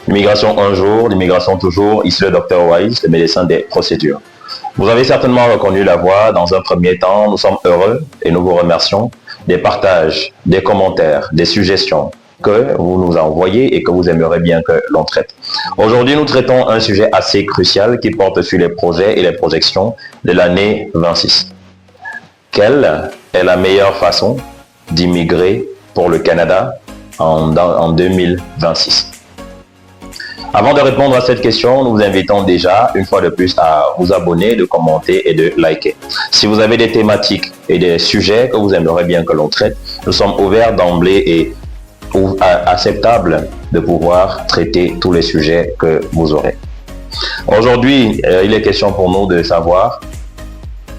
L'immigration un jour, l'immigration toujours, ici le Dr Wise, le médecin des procédures. Vous avez certainement reconnu la voix. Dans un premier temps, nous sommes heureux et nous vous remercions des partages, des commentaires, des suggestions que vous nous envoyez et que vous aimeriez bien que l'on traite. Aujourd'hui, nous traitons un sujet assez crucial qui porte sur les projets et les projections de l'année 26. Quelle est la meilleure façon d'immigrer pour le Canada en 2026? Avant de répondre à cette question, nous vous invitons déjà, une fois de plus, à vous abonner, de commenter et de liker. Si vous avez des thématiques et des sujets que vous aimeriez bien que l'on traite, nous sommes ouverts d'emblée et acceptables de pouvoir traiter tous les sujets que vous aurez. Aujourd'hui, il est question pour nous de savoir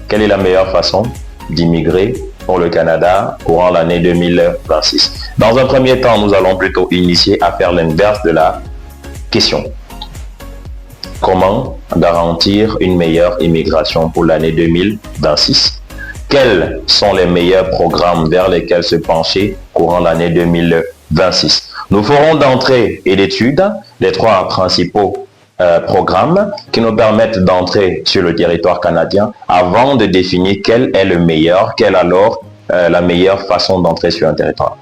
quelle est la meilleure façon d'immigrer pour le Canada courant l'année 2026. Dans un premier temps, nous allons plutôt initier à faire l'inverse de la question. Comment garantir une meilleure immigration pour l'année 2026? Quels sont les meilleurs programmes vers lesquels se pencher courant l'année 2026? Nous ferons d'entrée et d'étude les trois principaux programmes qui nous permettent d'entrer sur le territoire canadien avant de définir quel est le meilleur, quelle alors la meilleure façon d'entrer sur un territoire.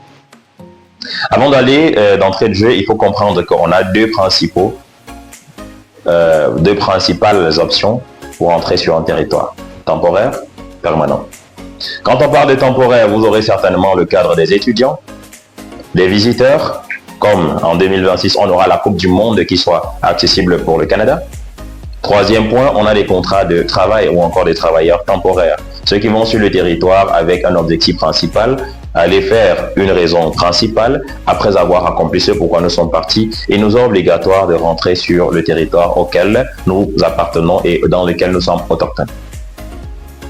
Avant d'aller d'entrée de jeu, il faut comprendre qu'on a deux principales options pour entrer sur un territoire, temporaire, permanent. Quand on parle de temporaire, vous aurez certainement le cadre des étudiants, des visiteurs, comme en 2026, on aura la Coupe du Monde qui soit accessible pour le Canada. Troisième point, on a des contrats de travail ou encore des travailleurs temporaires, ceux qui vont sur le territoire avec un objectif principal, aller faire une raison principale après avoir accompli ce pourquoi nous sommes partis et nous est obligatoire de rentrer sur le territoire auquel nous appartenons et dans lequel nous sommes autochtones.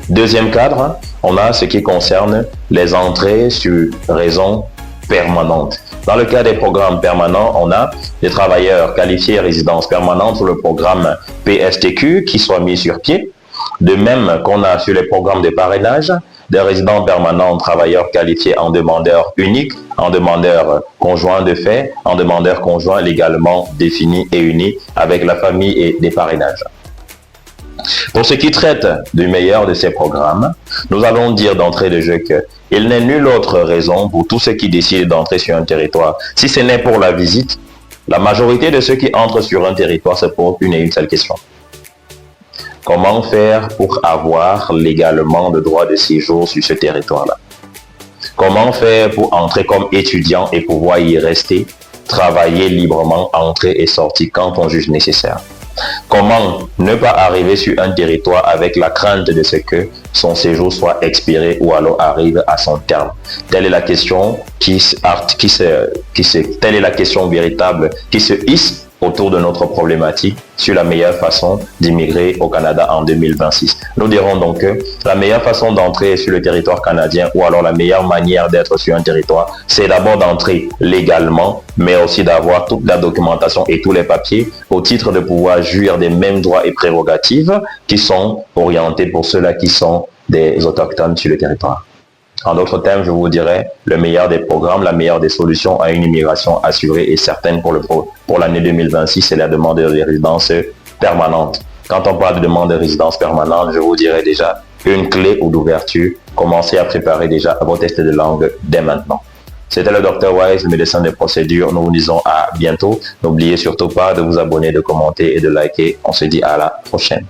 Deuxième cadre, on a ce qui concerne les entrées sur raison permanente. Dans le cas des programmes permanents, on a des travailleurs qualifiés et résidence permanente sur le programme PSTQ qui soit mis sur pied. De même qu'on a sur les programmes de parrainage, des résidents permanents, travailleurs qualifiés en demandeur unique, en demandeur conjoint de fait, en demandeur conjoint légalement défini et uni avec la famille et des parrainages. Pour ce qui traite du meilleur de ces programmes, nous allons dire d'entrée de jeu qu'il n'est nulle autre raison pour tous ceux qui décident d'entrer sur un territoire, si ce n'est pour la visite. La majorité de ceux qui entrent sur un territoire se posent une et une seule question. Comment faire pour avoir légalement le droit de séjour sur ce territoire-là? Comment faire pour entrer comme étudiant et pouvoir y rester, travailler librement, entrer et sortir quand on juge nécessaire? Comment ne pas arriver sur un territoire avec la crainte de ce que son séjour soit expiré ou alors arrive à son terme? Telle est la question telle est la question véritable qui se hisse autour de notre problématique sur la meilleure façon d'immigrer au Canada en 2026. Nous dirons donc que la meilleure façon d'entrer sur le territoire canadien ou alors la meilleure manière d'être sur un territoire, c'est d'abord d'entrer légalement, mais aussi d'avoir toute la documentation et tous les papiers au titre de pouvoir jouir des mêmes droits et prérogatives qui sont orientés pour ceux-là qui sont des autochtones sur le territoire. En d'autres termes, je vous dirais le meilleur des programmes, la meilleure des solutions à une immigration assurée et certaine pour l'année 2026, c'est la demande de résidence permanente. Quand on parle de demande de résidence permanente, je vous dirais déjà une clé ou d'ouverture. Commencez à préparer déjà vos tests de langue dès maintenant. C'était le Dr Wise, le médecin des procédures. Nous vous disons à bientôt. N'oubliez surtout pas de vous abonner, de commenter et de liker. On se dit à la prochaine.